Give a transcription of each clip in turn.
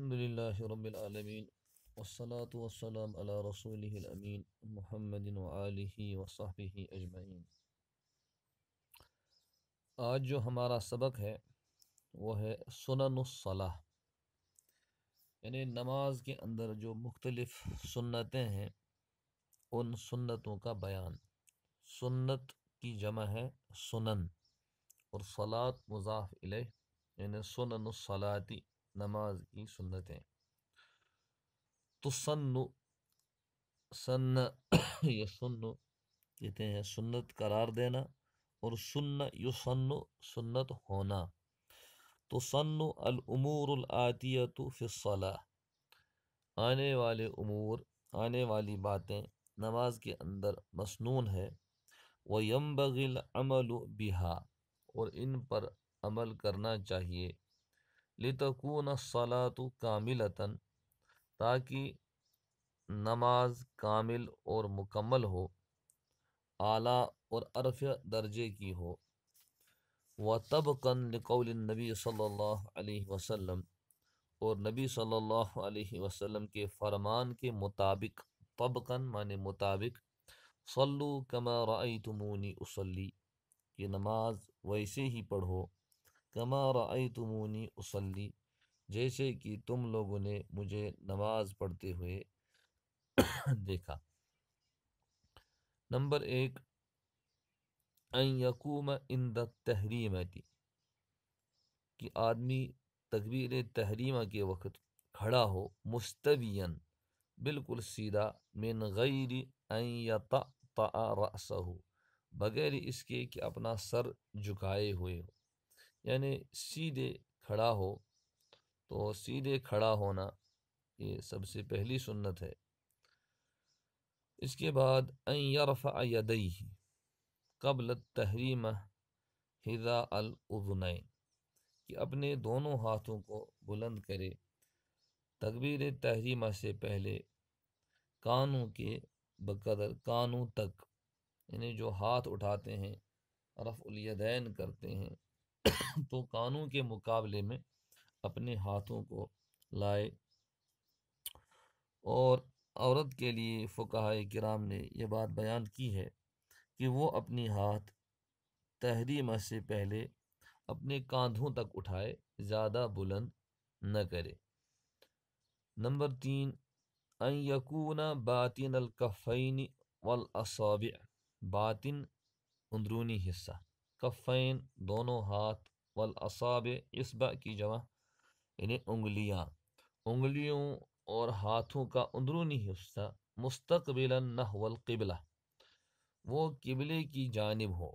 الحمد للہ رب العالمین والصلاة والسلام علی رسولہ الامین محمد وآلہ وصحبہ اجمعین۔ آج جو ہمارا سبق ہے وہ ہے سنن الصلاۃ، یعنی نماز کے اندر جو مختلف سنتیں ہیں ان سنتوں کا بیان۔ سنت کی جمع ہے سنن، اور صلاۃ مضاف الیہ، یعنی سنن الصلاۃ نماز کی سنتیں۔ تو سن یہ سن کہتے ہیں سنت قرار دینا، اور سن یسن سنت ہونا۔ تو سن الامور الآتیۃ فی الصلاۃ، آنے والے امور، آنے والی باتیں نماز کے اندر مسنون ہے۔ وَيَنبَغِي الْعَمَلُ بِهَا، اور ان پر عمل کرنا چاہیے۔ لِتَكُونَ الصَّلَاةُ كَامِلَةً، تاکہ نماز کامل اور مکمل ہو، اعلیٰ اور ارفع درجے کی ہو۔ وَطَبْقًا لِقَوْلِ النبی صلی اللہ علیہ وسلم، اور نبی صلی اللہ علیہ وسلم کے فرمان کے مطابق، طبقاً معنی مطابق، صلو کما رأیتمونی اصلی، کہ نماز ویسے ہی پڑھو، کما رأیتمونی اصلی، جیسے کہ تم لوگوں نے مجھے نماز پڑھتے ہوئے دیکھا۔ نمبر 1، ان یقوم عند التحریمۃ، کہ آدمی تکبیر تحریمہ کے وقت کھڑا ہو، مستویاً بالکل سیدھا، من غیر ان یطأطأ رأسہ، بغیر اس کے کہ اپنا سر جھکائے ہوئے ہو، یعنی سیدھے کھڑا ہو۔ تو سیدھے کھڑا ہونا یہ سب سے پہلی سنت ہے۔ اس کے بعد ان یرفع یدیہ قبل التحریمہ حذاء الاذنین، کہ اپنے دونوں ہاتھوں کو بلند کرے تکبیر تحریمہ سے پہلے کانوں کے بقدر، کانوں تک، یعنی جو ہاتھ اٹھاتے ہیں، رفع الیدین کرتے ہیں، تو کانوں کے مقابلے میں اپنے ہاتھوں کو لائے۔ اور عورت کے لیے فقہائے کرام نے یہ بات بیان کی ہے کہ وہ اپنی ہاتھ تحریمہ سے پہلے اپنے کاندھوں تک اٹھائے، زیادہ بلند نہ کرے۔ نمبر 3، ان یکون باطن الکفین والاصابع، باطن اندرونی حصہ، کفین دونوں ہاتھ، والاصابع اصبع کی جمع یعنی انگلیاں، انگلیوں اور ہاتھوں کا اندرونی حصہ، مستقبلا نحو القبلہ، وہ قبلے کی جانب ہو۔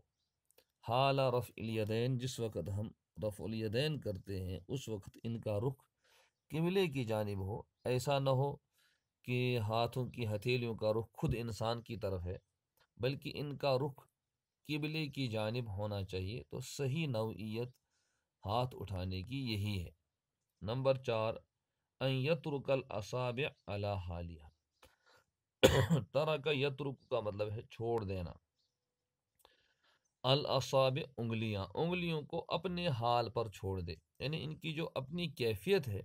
حال رفع الیدین، جس وقت ہم رفع الیدین کرتے ہیں اس وقت ان کا رخ قبلے کی جانب ہو۔ ایسا نہ ہو کہ ہاتھوں کی ہتھیلیوں کا رخ خود انسان کی طرف ہے، بلکہ ان کا رخ قبلے کی جانب ہونا چاہیے۔ تو صحیح نوعیت ہاتھ اٹھانے کی یہی ہے۔ نمبر 4، ان یترک الاصابع علی حالها، ترک یترک کا مطلب ہے چھوڑ دینا، الاصابع انگلیاں، انگلیوں کو اپنے حال پر چھوڑ دے، یعنی ان کی جو اپنی کیفیت ہے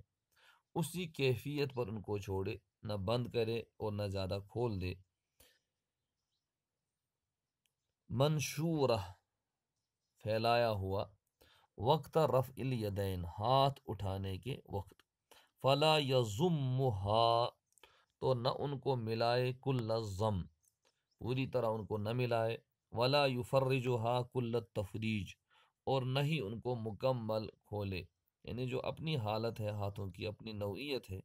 اسی کیفیت پر ان کو چھوڑے، نہ بند کرے اور نہ زیادہ کھول دے۔ منشورہ پھیلایا ہوا، وقت رفع الیدین ہاتھ اٹھانے کے وقت، فلا یضمها تو نہ ان کو ملائے کل الضم پوری طرح ان کو نہ ملائے، ولا یفرجها کل التفریج اور نہ ہی ان کو مکمل کھولے، یعنی جو اپنی حالت ہے ہاتھوں کی، اپنی نوعیت ہے،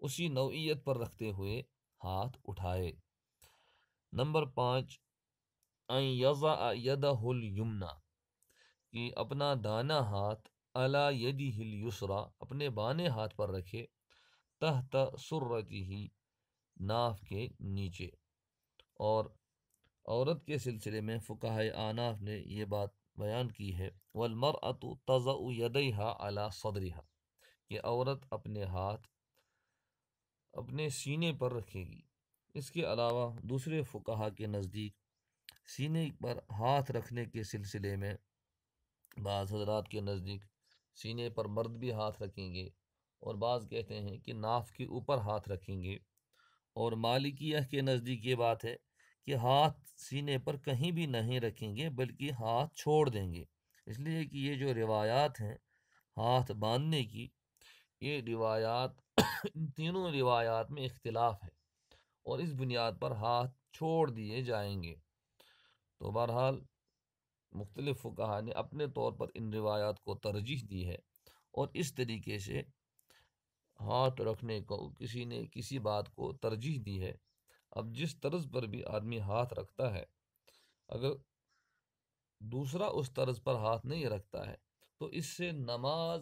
اسی نوعیت پر رکھتے ہوئے ہاتھ اٹھائے۔ نمبر 5، ان یضع یدہ الیمنی، کہ اپنا دانا ہاتھ، علی یدہ الیسری اپنے بائیں ہاتھ پر رکھے، تحت سرتہ ناف کے نیچے۔ اور عورت کے سلسلے میں فقہائے احناف نے یہ بات بیان کی ہے، والمرأة تضع یدیہا علی صدرہا، کہ عورت اپنے ہاتھ اپنے سینے پر رکھے گی۔ اس کے علاوہ دوسرے فقہا کے نزدیک سینے پر ہاتھ رکھنے کے سلسلے میں بعض حضرات کے نزدیک سینے پر مرد بھی ہاتھ رکھیں گے، اور بعض کہتے ہیں کہ ناف کے اوپر ہاتھ رکھیں گے، اور مالکیہ کے نزدیک یہ بات ہے کہ ہاتھ سینے پر کہیں بھی نہیں رکھیں گے بلکہ ہاتھ چھوڑ دیں گے، اس لیے کہ یہ جو روایات ہیں ہاتھ باندھنے کی، یہ روایات ان تینوں روایات میں اختلاف ہے، اور اس بنیاد پر ہاتھ چھوڑ دیے جائیں گے۔ تو بہرحال مختلف فقہا نے اپنے طور پر ان روایات کو ترجیح دی ہے، اور اس طریقے سے ہاتھ رکھنے کو کسی نے کسی بات کو ترجیح دی ہے۔ اب جس طرز پر بھی آدمی ہاتھ رکھتا ہے، اگر دوسرا اس طرز پر ہاتھ نہیں رکھتا ہے تو اس سے نماز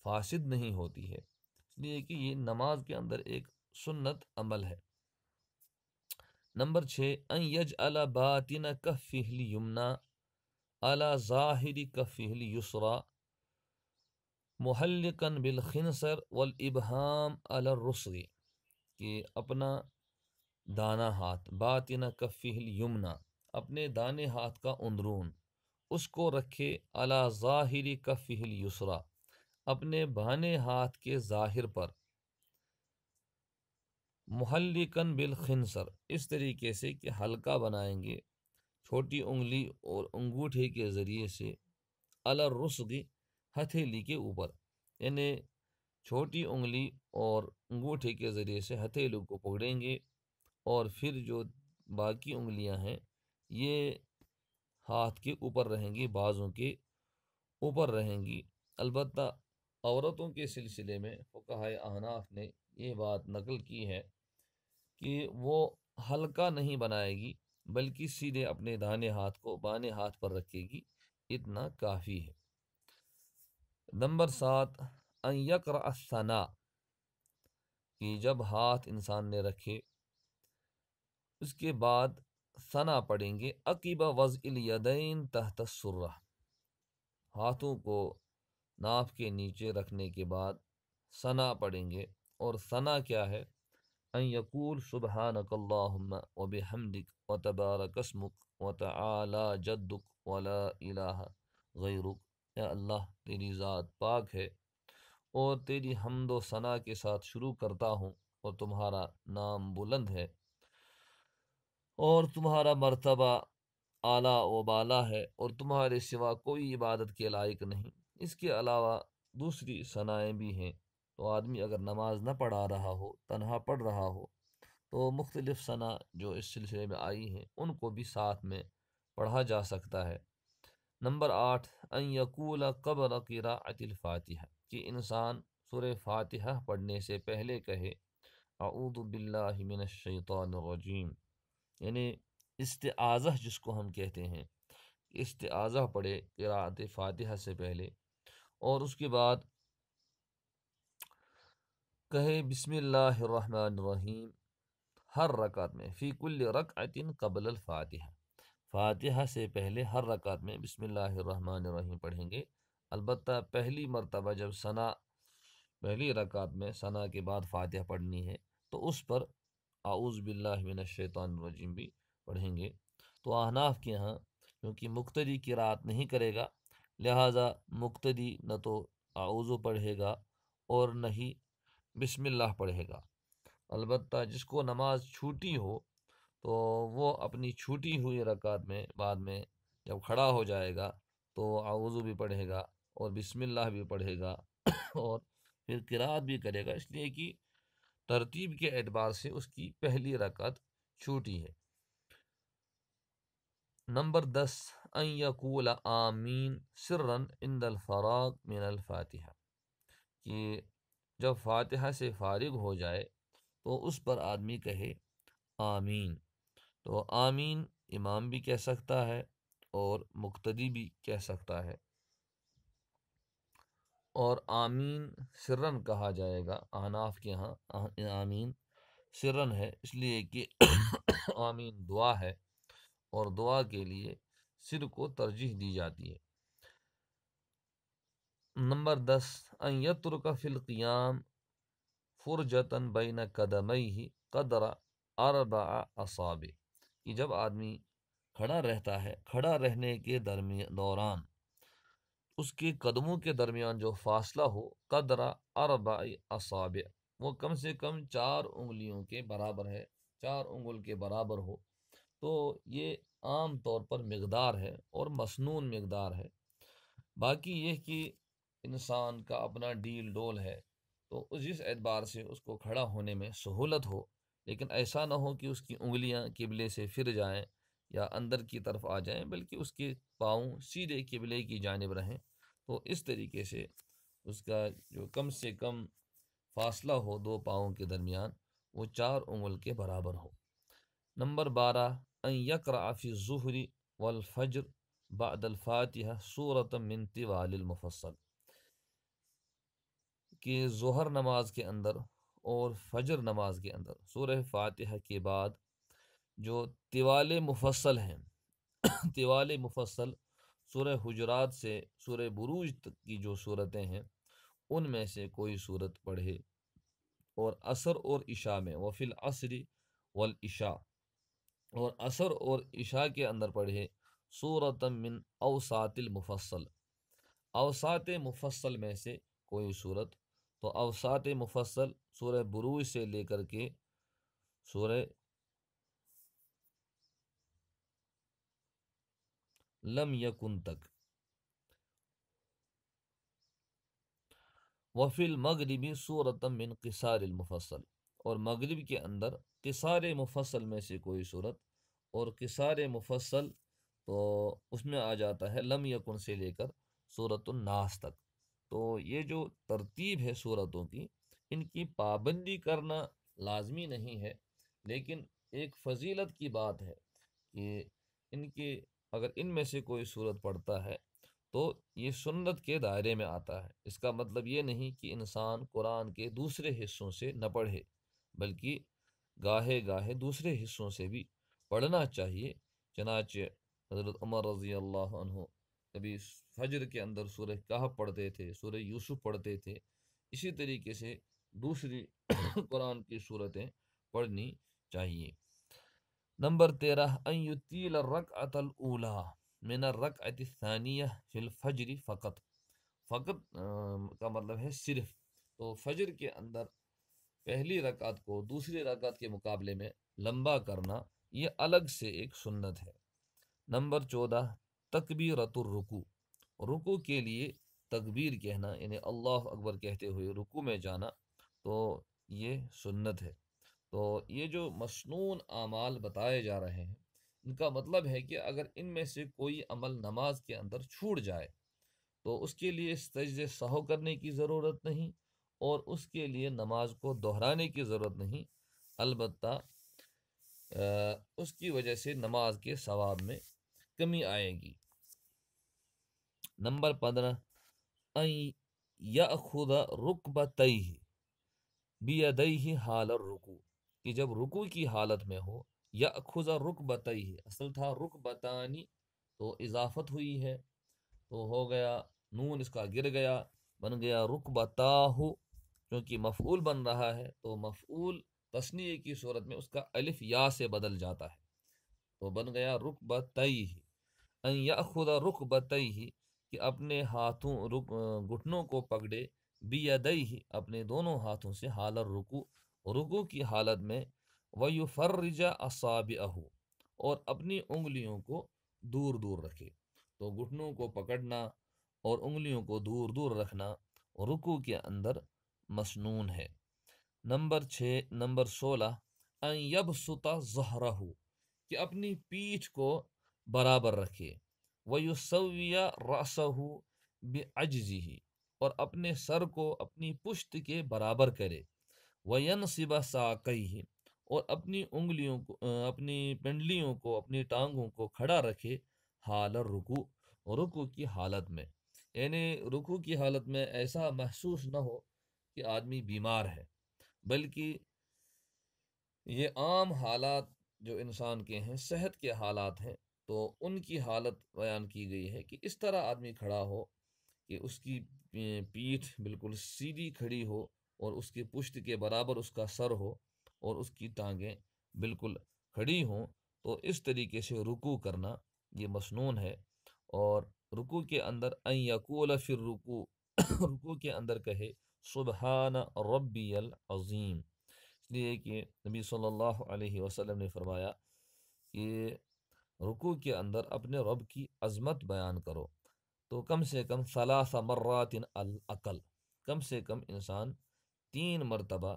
فاسد نہیں ہوتی ہے، اس لیے کہ یہ نماز کے اندر ایک سنت عمل ہے۔ نمبر 6، ان یجعل باطن کفہ الیمنی علی ظاہر کفہ الیسری محلقا بالخنصر والابہام علی الرسغ، کہ اپنا دانا ہاتھ، باطن کفہ الیمنی، اپنے دانے ہاتھ کا اندرون، اس کو رکھے علی ظاہر کفہ الیسری، اپنے بھانے ہاتھ کے ظاہر پر، محلقاً بالخنصر، اس طریقے سے کہ ہلکا بنائیں گے چھوٹی انگلی اور انگوٹھے کے ذریعے سے، علی الرسغ، ہتھیلی کے اوپر، یعنی چھوٹی انگلی اور انگوٹھے کے ذریعے سے ہتھیلی کو پکڑیں گے، اور پھر جو باقی انگلیاں ہیں یہ ہاتھ کے اوپر رہیں گی، بازوں کے اوپر رہیں گی۔ البتہ عورتوں کے سلسلے میں فقہائے احناف نے یہ بات نقل کی ہے کہ وہ ہلکا نہیں بنائے گی بلکہ سیدھے اپنے دانے ہاتھ کو بائیں ہاتھ پر رکھے گی، اتنا کافی ہے۔ نمبر 7، ان یقرأ الثناء، کہ جب ہاتھ انسان نے رکھے اس کے بعد ثنا پڑھیں گے، عقب وضع الیدین تحت السرہ، ہاتھوں کو ناف کے نیچے رکھنے کے بعد ثنا پڑھیں گے، اور ثنا کیا ہے؟ ان یقول سبحانک اللہم وبحمدک وتبارک اسمک وتعالی جدک ولا الہ غیرک، یا اللہ تیری ذات پاک ہے اور تیری حمد و ثنا کے ساتھ شروع کرتا ہوں، اور تمہارا نام بلند ہے اور تمہارا مرتبہ اعلیٰ و بالا ہے، اور تمہارے سوا کوئی عبادت کے لائق نہیں۔ اس کے علاوہ دوسری ثنائیں بھی ہیں، تو آدمی اگر نماز نہ پڑھا رہا ہو، تنہا پڑھ رہا ہو، تو مختلف ثنا جو اس سلسلے میں آئی ہیں ان کو بھی ساتھ میں پڑھا جا سکتا ہے۔ نمبر 8، ان یقول قبل قراءۃ الفاتحہ، کہ انسان سورہ فاتحہ پڑھنے سے پہلے کہے اعوذ باللہ من الشیطان الرجیم، یعنی استعاذہ جس کو ہم کہتے ہیں، استعاذہ پڑھے قراءۃ فاتحہ سے پہلے، اور اس کے بعد کہے بسم اللہ الرحمن الرحیم ہر رکعت میں، فی کل رکعت قبل الفاتحہ، فاتحہ سے پہلے ہر رکعت میں بسم اللہ الرحمن الرحیم پڑھیں گے۔ البتہ پہلی مرتبہ جب ثنا، پہلی رکعت میں ثنا کے بعد فاتحہ پڑھنی ہے تو اس پر اعوذ باللہ من الشیطان الرجیم بھی پڑھیں گے۔ تو احناف کے ہاں کیونکہ مقتدی قرات نہیں کرے گا، لہٰذا مقتدی نہ تو اعوذ پڑھے گا اور نہ ہی بسم اللہ پڑھے گا۔ البتہ جس کو نماز چھوٹی ہو تو وہ اپنی چھوٹی ہوئی رکعت میں بعد میں جب کھڑا ہو جائے گا تو اعوذ بھی پڑھے گا اور بسم اللہ بھی پڑھے گا اور پھر قرات بھی کرے گا، اس لیے کہ ترتیب کے اعتبار سے اس کی پہلی رکعت چھوٹی ہے۔ نمبر 10، ان یقول آمین سرا عند الفراغ من الفاتحہ، کہ جب فاتحہ سے فارغ ہو جائے تو اس پر آدمی کہے آمین۔ تو آمین امام بھی کہہ سکتا ہے اور مقتدی بھی کہہ سکتا ہے، اور آمین سرن کہا جائے گا۔ احناف کے ہاں آمین سرن ہے، اس لیے کہ آمین دعا ہے اور دعا کے لیے سر کو ترجیح دی جاتی ہے۔ نمبر 10، ان یترک فی القیام فرجۃ بین قدمیہ قدر 4 اصابع، کہ جب آدمی کھڑا رہتا ہے، کھڑا رہنے کے دوران اس کے قدموں کے درمیان جو فاصلہ ہو قدر اربع اصابع، وہ کم سے کم 4 انگلیوں کے برابر ہے، 4 انگل کے برابر ہو، تو یہ عام طور پر مقدار ہے اور مسنون مقدار ہے۔ باقی یہ کہ انسان کا اپنا ڈیل ڈول ہے تو جس اعتبار سے اس کو کھڑا ہونے میں سہولت ہو، لیکن ایسا نہ ہو کہ اس کی انگلیاں قبلے سے پھر جائیں یا اندر کی طرف آ جائیں، بلکہ اس کے پاؤں سیدھے قبلے کی جانب رہیں، تو اس طریقے سے اس کا جو کم سے کم فاصلہ ہو 2 پاؤں کے درمیان وہ 4 انگل کے برابر ہو۔ نمبر 12، ان یقرأ فی الظہر والفجر بعد الفاتحہ سورۃ من طوال المفصل، کہ ظہر نماز کے اندر اور فجر نماز کے اندر سورہ فاتحہ کے بعد جو طوال مفصل ہیں طوال مفصل سورہ حجرات سے سورہ بروج تک کی جو صورتیں ہیں ان میں سے کوئی صورت پڑھے، اور عصر اور عشاء میں وفی العصر والعشاء، اور عصر اور عشاء کے اندر پڑھے سورۃ من اوساط المفصل، اوساط مفصل میں سے کوئی صورت، تو اوساط مفصل سورہ بروج سے لے کر کے سورہ لم یکن تک، وفی المغربی سورۃ من قصار المفصل، اور مغرب کے اندر قصار مفصل میں سے کوئی صورت، اور قصار مفصل تو اس میں آ جاتا ہے لم یکن سے لے کر سورۃ الناس تک۔ تو یہ جو ترتیب ہے صورتوں کی، ان کی پابندی کرنا لازمی نہیں ہے، لیکن ایک فضیلت کی بات ہے کہ ان کی اگر ان میں سے کوئی صورت پڑھتا ہے تو یہ سنت کے دائرے میں آتا ہے۔ اس کا مطلب یہ نہیں کہ انسان قرآن کے دوسرے حصوں سے نہ پڑھے، بلکہ گاہے گاہے دوسرے حصوں سے بھی پڑھنا چاہیے۔ چنانچہ حضرت عمر رضی اللہ عنہ کبھی فجر کے اندر سورہ کہف پڑھتے تھے، سورہ یوسف پڑھتے تھے، اسی طریقے سے دوسری قرآن کی صورتیں پڑھنی چاہیے۔ نمبر 13، ان یطیل الرکعۃ الاولی من الرکعۃ الثانیہ فی الفجر فقط، فقط کا مطلب ہے صرف، تو فجر کے اندر پہلی رکعت کو دوسری رکعت کے مقابلے میں لمبا کرنا یہ الگ سے ایک سنت ہے۔ نمبر 14، تکبیرۃ الرکوع، رکوع کے لیے تکبیر کہنا، یعنی اللہ اکبر کہتے ہوئے رکوع میں جانا، تو یہ سنت ہے۔ تو یہ جو مسنون اعمال بتائے جا رہے ہیں، ان کا مطلب ہے کہ اگر ان میں سے کوئی عمل نماز کے اندر چھوٹ جائے تو اس کے لیے سجدہ سہو کرنے کی ضرورت نہیں، اور اس کے لیے نماز کو دہرانے کی ضرورت نہیں، البتہ اس کی وجہ سے نماز کے ثواب میں کمی آئے گی۔ نمبر 15، ان یأخذ رکبتیہ بیدیہ حال الرکوع، کہ جب رکوع کی حالت میں ہو، یأخذ رکبتیہ اصل تھا رکبتانی، تو اضافت ہوئی ہے تو ہو گیا نون اس کا گر گیا، بن گیا رکبتاہ، کیونکہ مفعول بن رہا ہے تو مفعول تثنیہ کی صورت میں اس کا الف یا سے بدل جاتا ہے، تو بن گیا رکبتیہ۔ ان یأخذ رکبتیہ، کہ اپنے ہاتھوں گھٹنوں کو پکڑے، بیدیہ اپنے دونوں ہاتھوں سے، حال الرکوع رکوع کی حالت میں، ویفرج اصابعہ اور اپنی انگلیوں کو دور دور رکھے، تو گھٹنوں کو پکڑنا اور انگلیوں کو دور دور رکھنا رکوع کے اندر مسنون ہے۔ نمبر 16، ان یبسط ظہرہ، کہ اپنی پیٹھ کو برابر رکھے، ویسوی رأسہ بعجزہ اور اپنے سر کو اپنی پشت کے برابر کرے، وینصب ساقیہ اور اپنی انگلیوں کو اپنی پنڈلیوں کو اپنی ٹانگوں کو کھڑا رکھے، حال الرکوع رکوع کی حالت میں، یعنی رکوع کی حالت میں ایسا محسوس نہ ہو کہ آدمی بیمار ہے، بلکہ یہ عام حالات جو انسان کے ہیں، صحت کے حالات ہیں، تو ان کی حالت بیان کی گئی ہے کہ اس طرح آدمی کھڑا ہو کہ اس کی پیٹھ بالکل سیدھی کھڑی ہو اور اس کی پشت کے برابر اس کا سر ہو اور اس کی ٹانگیں بالکل کھڑی ہوں، تو اس طریقے سے رکوع کرنا یہ مسنون ہے۔ اور رکوع کے اندر ان یقول فی الرکوع رکوع کے اندر کہے سبحان ربی العظیم، اس لیے کہ نبی صلی اللہ علیہ وسلم نے فرمایا کہ رکوع کے اندر اپنے رب کی عظمت بیان کرو، تو کم سے کم ثلاث مرات العقل، کم سے کم انسان 3 مرتبہ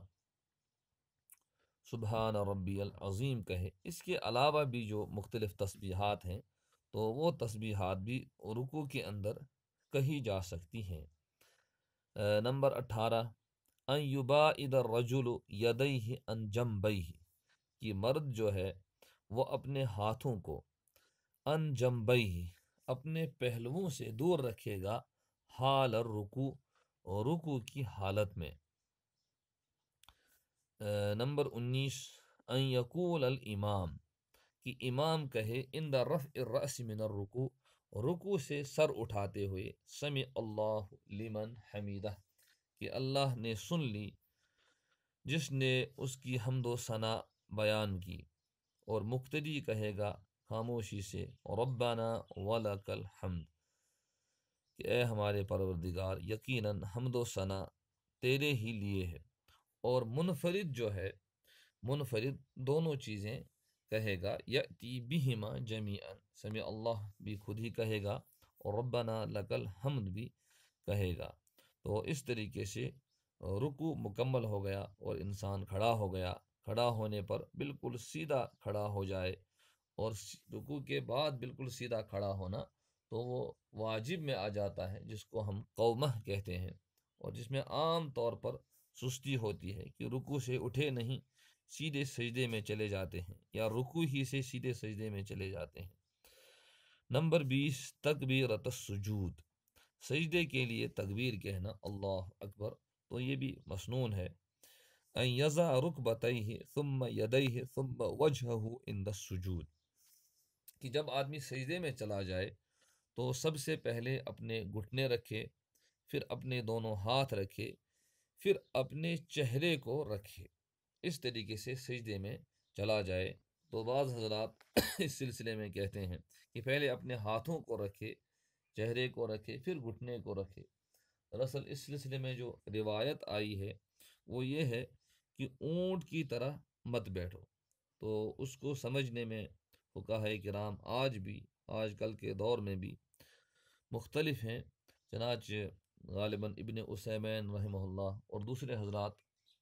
سبحان ربی العظیم کہے۔ اس کے علاوہ بھی جو مختلف تسبیحات ہیں تو وہ تسبیحات بھی رکوع کے اندر کہی جا سکتی ہیں۔ نمبر 18 ان یباعد الرجل یدیہ عن جنبیہ، کہ مرد جو ہے وہ اپنے ہاتھوں کو عن جنبیہ اپنے پہلوؤں سے دور رکھے گا، حال الرکوع اور رکوع کی حالت میں۔ نمبر 19 ان یقول الامام، کہ امام کہے عند رفع الرأس من الرکوع، رکوع سے سر اٹھاتے ہوئے سمع اللہ لمن حمیدہ، کہ اللہ نے سن لی جس نے اس کی حمد و ثنا بیان کی، اور مقتدی کہے گا خاموشی سے ربنا ولک الحمد، کہ اے ہمارے پروردگار یقیناً حمد و ثنا تیرے ہی لیے ہے۔ اور منفرد جو ہے، منفرد دونوں چیزیں کہے گا، یأتی بہما جمیعا، سمع اللہ بھی خود ہی کہے گا اور ربنا لک الحمد بھی کہے گا۔ تو اس طریقے سے رکوع مکمل ہو گیا اور انسان کھڑا ہو گیا، کھڑا ہونے پر بالکل سیدھا کھڑا ہو جائے، اور رکوع کے بعد بالکل سیدھا کھڑا ہونا تو وہ واجب میں آ جاتا ہے، جس کو ہم قومہ کہتے ہیں، اور جس میں عام طور پر سستی ہوتی ہے کہ رکوع سے اٹھے نہیں، سیدھے سجدے میں چلے جاتے ہیں، یا رکوع ہی سے سیدھے سجدے میں چلے جاتے ہیں۔ نمبر 20 تکبیرۃ السجود، سجدے کے لیے تکبیر کہنا اللہ اکبر، تو یہ بھی مسنون ہے۔ ان یضع رکبتیہ ثم یدیہ ثم وجہہ عند السجود، کہ جب آدمی سجدے میں چلا جائے تو سب سے پہلے اپنے گھٹنے رکھے، پھر اپنے دونوں ہاتھ رکھے، پھر اپنے چہرے کو رکھے، اس طریقے سے سجدے میں چلا جائے۔ تو بعض حضرات اس سلسلے میں کہتے ہیں کہ پہلے اپنے ہاتھوں کو رکھے، چہرے کو رکھے، پھر گھٹنے کو رکھے۔ دراصل اس سلسلے میں جو روایت آئی ہے وہ یہ ہے کہ اونٹ کی طرح مت بیٹھو، تو اس کو سمجھنے میں فقہاء کرام آج بھی، آج کل کے دور میں بھی مختلف ہیں۔ چنانچہ غالباً ابن عثیمین رحمہ اللہ اور دوسرے حضرات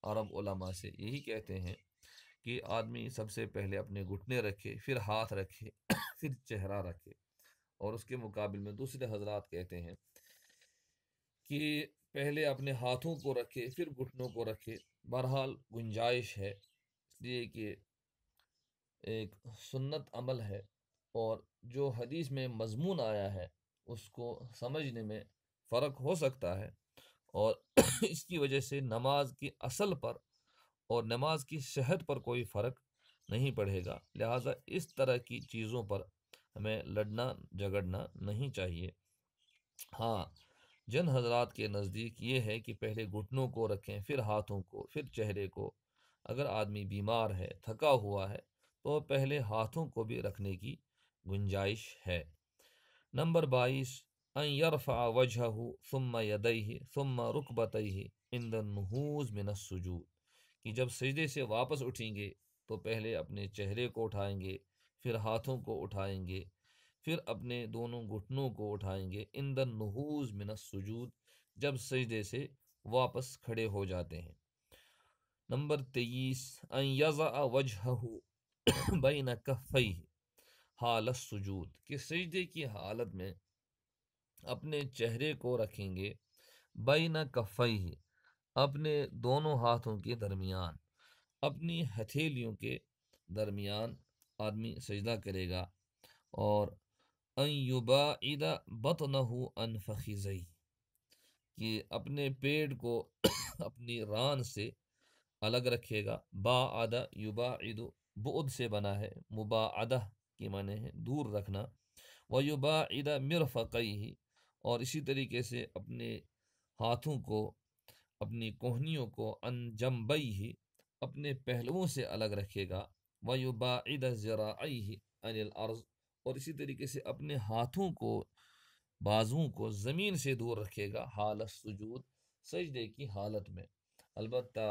عرب علماء سے یہی کہتے ہیں کہ آدمی سب سے پہلے اپنے گھٹنے رکھے، پھر ہاتھ رکھے، پھر چہرہ رکھے، اور اس کے مقابل میں دوسرے حضرات کہتے ہیں کہ پہلے اپنے ہاتھوں کو رکھے، پھر گھٹنوں کو رکھے۔ بہرحال گنجائش ہے، اس لیے کہ ایک سنت عمل ہے، اور جو حدیث میں مضمون آیا ہے اس کو سمجھنے میں فرق ہو سکتا ہے، اور اس کی وجہ سے نماز کی اصل پر اور نماز کی صحت پر کوئی فرق نہیں پڑے گا، لہٰذا اس طرح کی چیزوں پر ہمیں لڑنا جھگڑنا نہیں چاہیے۔ ہاں، جن حضرات کے نزدیک یہ ہے کہ پہلے گھٹنوں کو رکھیں، پھر ہاتھوں کو، پھر چہرے کو، اگر آدمی بیمار ہے، تھکا ہوا ہے تو پہلے ہاتھوں کو بھی رکھنے کی گنجائش ہے۔ نمبر 22 ان یرفع وجہہ ثم یدیہ ثم رکبتیہ عند النہوض من السجود، کہ جب سجدے سے واپس اٹھیں گے تو پہلے اپنے چہرے کو اٹھائیں گے، پھر ہاتھوں کو اٹھائیں گے، پھر اپنے دونوں گھٹنوں کو اٹھائیں گے عند النہوض من السجود، جب سجدے سے واپس کھڑے ہو جاتے ہیں۔ نمبر 23 ان یضع وجہہ بین کفیہ حال السجود، کہ سجدے کی حالت میں اپنے چہرے کو رکھیں گے بین کفیہ اپنے دونوں ہاتھوں کے درمیان، اپنی ہتھیلیوں کے درمیان آدمی سجدہ کرے گا، اور ان یباعد بطنہ عن فخذیہ، کہ اپنے پیٹ کو اپنی ران سے الگ رکھے گا۔ باعد یباعد بعد سے بنا ہے، مباعدہ کی معنی ہے دور رکھنا، ویباعد مرفقیہ، اور اسی طریقے سے اپنے ہاتھوں کو، اپنی کوہنیوں کو، عن جنبیہ اپنے پہلوؤں سے الگ رکھے گا، ویباعد ذراعیہ عن الارض، اور اسی طریقے سے اپنے ہاتھوں کو بازوؤں کو زمین سے دور رکھے گا حال السجود، سجدے کی حالت میں۔ البتہ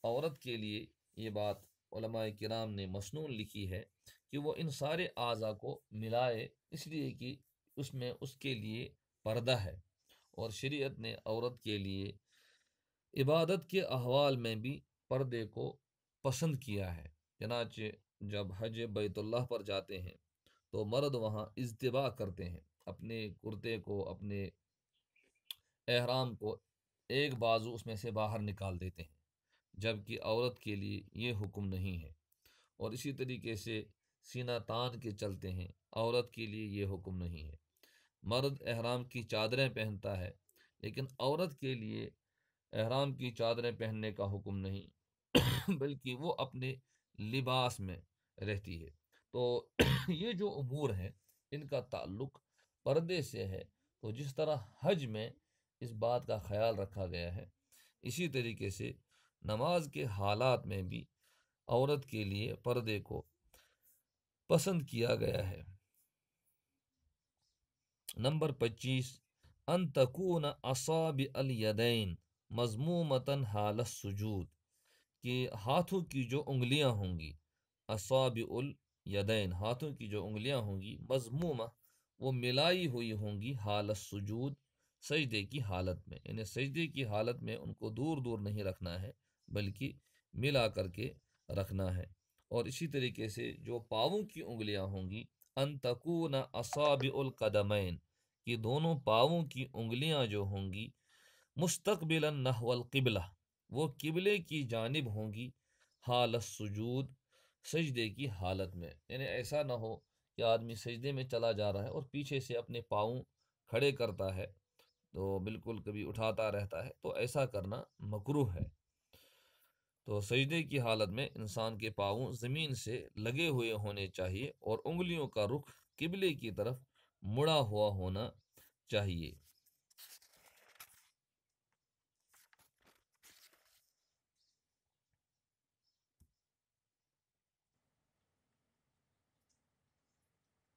عورت کے لیے یہ بات علماء کرام نے مسنون لکھی ہے کہ وہ ان سارے اعضاء کو ملائے، اس لیے کہ اس میں اس کے لیے پردہ ہے، اور شریعت نے عورت کے لیے عبادت کے احوال میں بھی پردے کو پسند کیا ہے۔ چنانچہ جب حج بیت اللہ پر جاتے ہیں تو مرد وہاں اجتباء کرتے ہیں، اپنے کرتے کو، اپنے احرام کو ایک بازو اس میں سے باہر نکال دیتے ہیں، جبکہ عورت کے لیے یہ حکم نہیں ہے۔ اور اسی طریقے سے سینہ تان کے چلتے ہیں، عورت کے لیے یہ حکم نہیں ہے۔ مرد احرام کی چادریں پہنتا ہے، لیکن عورت کے لیے احرام کی چادریں پہننے کا حکم نہیں بلکہ وہ اپنے لباس میں رہتی ہے۔ تو یہ جو امور ہیں ان کا تعلق پردے سے ہے، تو جس طرح حج میں اس بات کا خیال رکھا گیا ہے، اسی طریقے سے نماز کے حالات میں بھی عورت کے لیے پردے کو پسند کیا گیا ہے۔ نمبر 25، ان تکون اصابع الیدین مضمومتاً حال السجود، کہ ہاتھوں کی جو انگلیاں ہوں گی، اصابع الیدین، ہاتھوں کی جو انگلیاں ہوں گی، مضمومہ، وہ ملائی ہوئی ہوں گی، حال السجود، سجدے کی حالت میں، یعنی سجدے کی حالت میں ان کو دور دور نہیں رکھنا ہے بلکہ ملا کر کے رکھنا ہے۔ اور اسی طریقے سے جو پاؤں کی انگلیاں ہوں گی، ان تکون اصابع القدمین، کہ دونوں پاؤں کی انگلیاں جو ہوں گی، مستقبلا نحو القبلہ، وہ قبلے کی جانب ہوں گی، حال السجود، سجدے کی حالت میں، یعنی ایسا نہ ہو کہ آدمی سجدے میں چلا جا رہا ہے اور پیچھے سے اپنے پاؤں کھڑے کرتا ہے، تو بالکل کبھی اٹھاتا رہتا ہے، تو ایسا کرنا مکروہ ہے۔ تو سجدے کی حالت میں انسان کے پاؤں زمین سے لگے ہوئے ہونے چاہیے اور انگلیوں کا رخ قبلے کی طرف مڑا ہوا ہونا چاہیے۔